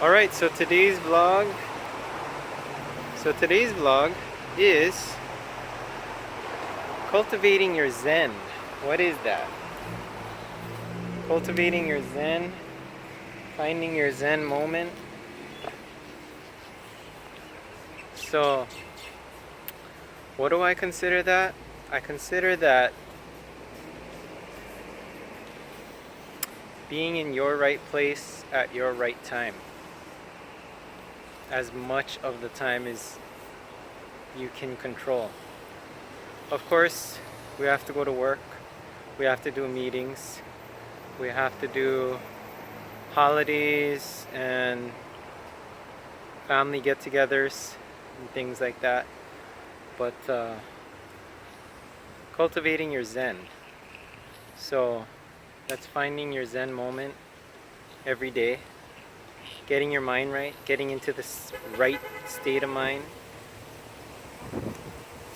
Alright, so today's vlog is cultivating your Zen. What is that? Cultivating your Zen, finding your Zen moment. So, what do I consider that? I consider that being in your right place at your right time, as much of the time as you can control. Of course, we have to go to work, we have to do meetings, we have to do holidays and family get-togethers and things like that. But cultivating your Zen. So that's finding your Zen moment every day, getting your mind right, getting into this right state of mind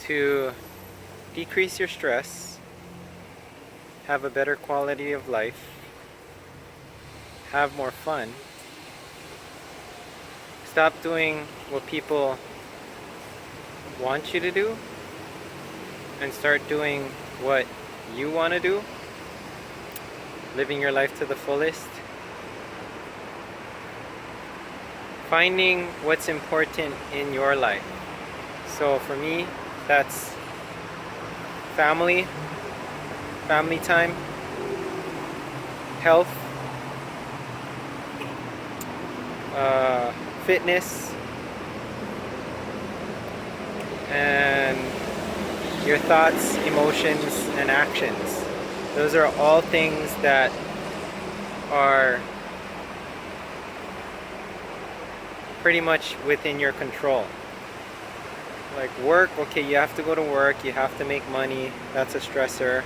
to decrease your stress, have a better quality of life, have more fun, stop doing what people want you to do and start doing what you want to do, living your life to the fullest, finding what's important in your life. So for me, that's family time, health, fitness, and your thoughts, emotions, and actions. Those are all things that are pretty much within your control. Like work, okay, you have to go to work, you have to make money, that's a stressor.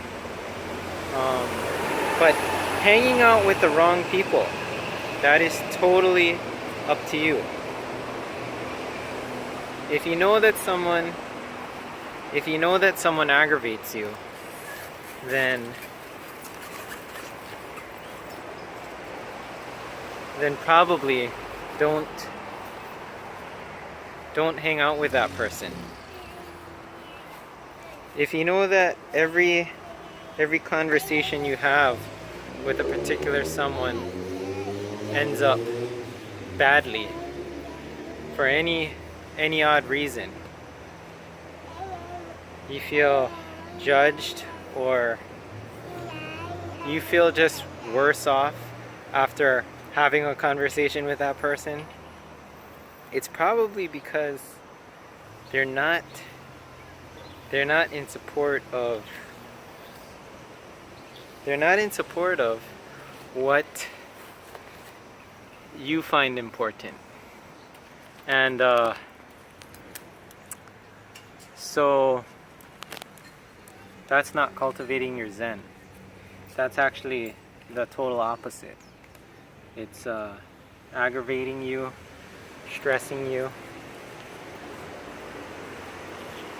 But hanging out with the wrong people, that is totally up to you. If you know that someone aggravates you, then probably don't hang out with that person. If you know that every conversation you have with a particular someone ends up badly for any odd reason, you feel judged or you feel just worse off after having a conversation with that person, it's probably because they're not in support of what you find important. And so that's not cultivating your Zen. That's actually the total opposite. It's aggravating you, stressing you.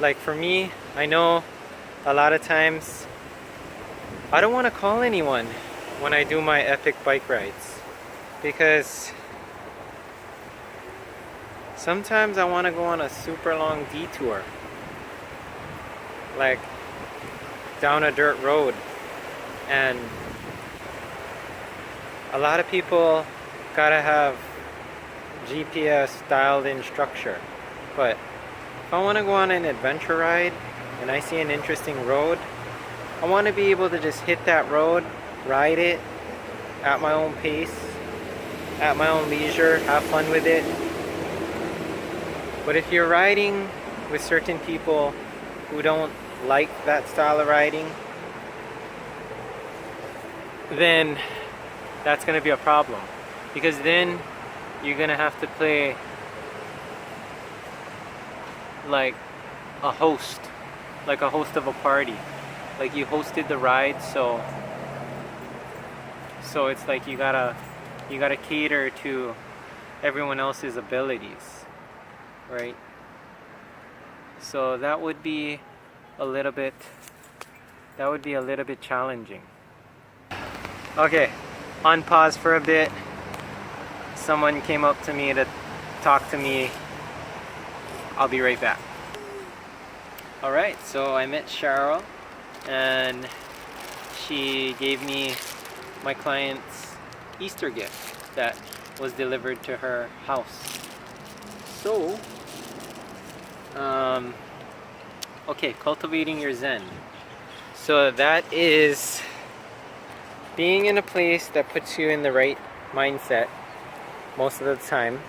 Like for me, I know a lot of times I don't want to call anyone when I do my epic bike rides, because sometimes I want to go on a super long detour, like down a dirt road, and a lot of people gotta have GPS dialed in structure. But if I want to go on an adventure ride and I see an interesting road, I want to be able to just hit that road, ride it at my own pace, at my own leisure, have fun with it. But if you're riding with certain people who don't like that style of riding, then that's going to be a problem, because then you're going to have to play like a host of a party. Like you hosted the ride, so it's like you gotta cater to everyone else's abilities, right? So that would be a little bit challenging. Okay, on pause for a bit. someone came up to me to talk to me. I'll be right back. Alright, so I met Cheryl and she gave me my client's Easter gift that was delivered to her house. So, okay, cultivating your Zen. So that is being in a place that puts you in the right mindset most of the time.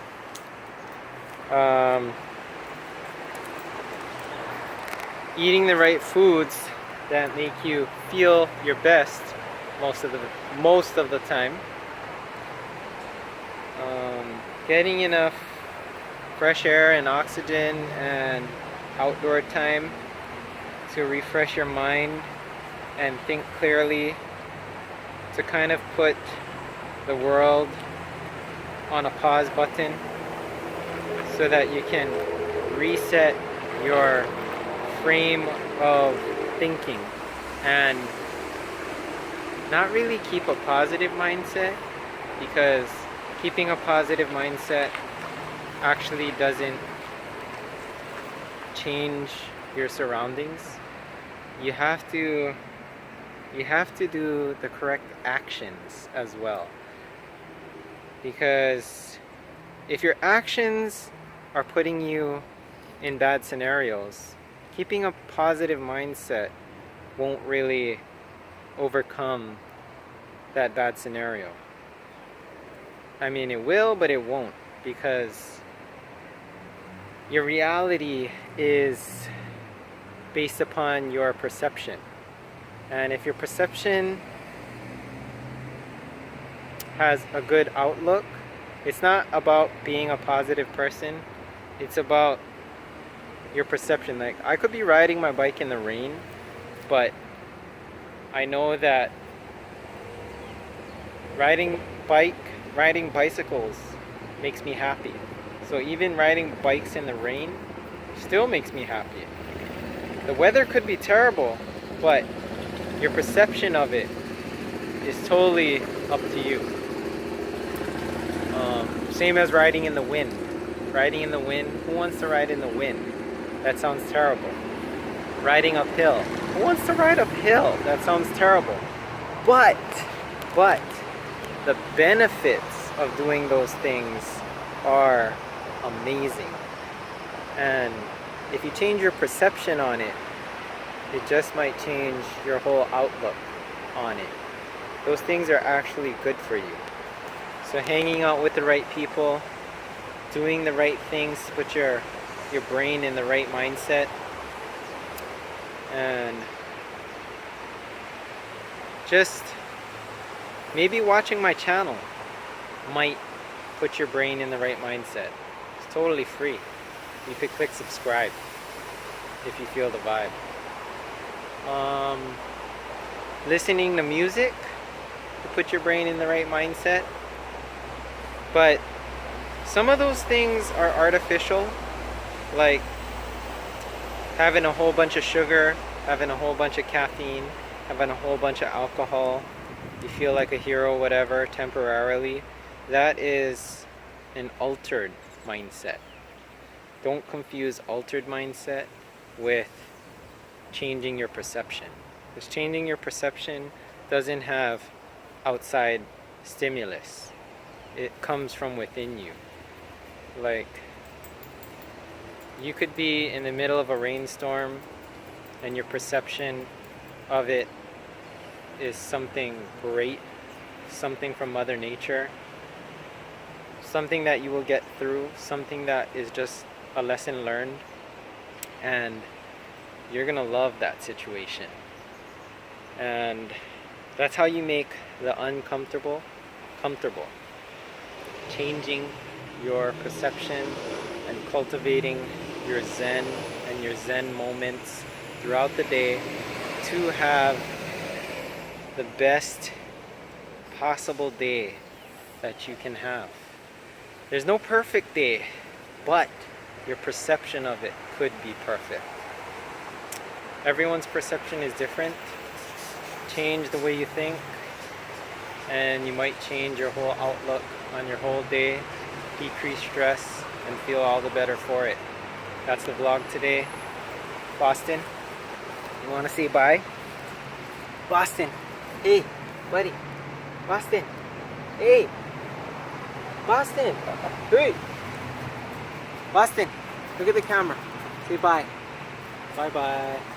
Eating the right foods that make you feel your best most of the time. Getting enough fresh air and oxygen and outdoor time to refresh your mind and think clearly, to kind of put the world on a pause button so that you can reset your frame of thinking and not really keep a positive mindset, because keeping a positive mindset actually doesn't change your surroundings. You have to do the correct actions as well, because if your actions are putting you in bad scenarios, keeping a positive mindset won't really overcome that bad scenario. I mean, it will, but it won't, because your reality is based upon your perception. And if your perception has a good outlook, it's not about being a positive person, it's about your perception. Like, I could be riding my bike in the rain, but I know that riding bicycles makes me happy. So even riding bikes in the rain still makes me happy. The weather could be terrible, but your perception of it is totally up to you. Same as riding in the wind. Riding in the wind, who wants to ride in the wind? That sounds terrible. Riding uphill, who wants to ride uphill? That sounds terrible. But the benefits of doing those things are amazing. And if you change your perception on it, it just might change your whole outlook on it. Those things are actually good for you. So hanging out with the right people, doing the right things to put your brain in the right mindset, and just maybe watching my channel might put your brain in the right mindset. It's totally free. You could click subscribe if you feel the vibe. Listening to music to put your brain in the right mindset. But some of those things are artificial, like having a whole bunch of sugar, having a whole bunch of caffeine, having a whole bunch of alcohol. You feel like a hero, whatever, temporarily. That is an altered mindset. Don't confuse altered mindset with changing your perception. Because changing your perception doesn't have outside stimulus. It comes from within you. Like, you could be in the middle of a rainstorm and your perception of it is something great, something from Mother Nature, something that you will get through, something that is just a lesson learned, and you're gonna love that situation. And that's how you make the uncomfortable comfortable. Changing your perception and cultivating your Zen and your Zen moments throughout the day to have the best possible day that you can have. There's no perfect day, but your perception of it could be perfect. Everyone's perception is different. Change the way you think, and you might change your whole outlook on your whole day, decrease stress, and feel all the better for it. That's the vlog today. Boston, you want to say bye? Boston, hey, buddy. Boston, hey. Boston, hey. Boston, look at the camera. Say bye. Bye-bye.